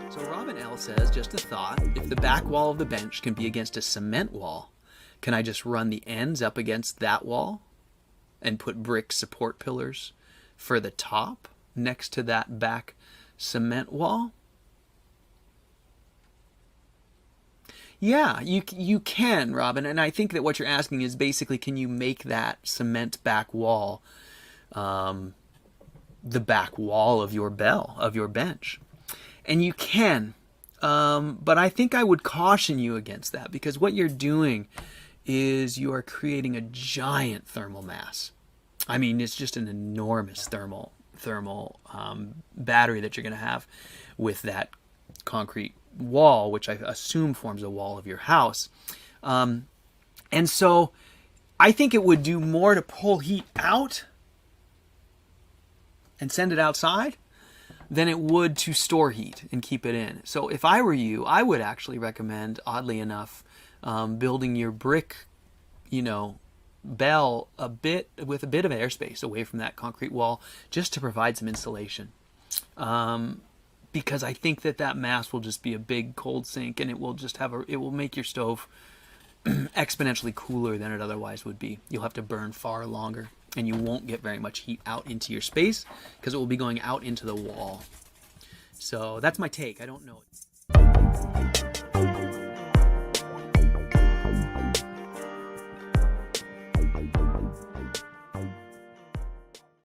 So Robin L says, just a thought, if the back wall of the bench can be against a cement wall, can I just run the ends up against that wall and put brick support pillars for the top next to that back cement wall? Yeah, you can, Robin, and I think that what you're asking is basically, can you make that cement back wall the back wall of your bench? And you can, but I think I would caution you against that, because what you're doing is you are creating a giant thermal mass. I mean, it's just an enormous thermal battery that you're going to have with that concrete wall, which I assume forms a wall of your house. And so I think it would do more to pull heat out and send it outside than it would to store heat and keep it in. So if I were you, I would actually recommend, oddly enough, building your brick, bell with a bit of airspace away from that concrete wall, just to provide some insulation. Because I think that mass will just be a big cold sink, and it will just it will make your stove exponentially cooler than it otherwise would be. You'll have to burn far longer, and you won't get very much heat out into your space because it will be going out into the wall. So that's my take. I don't know.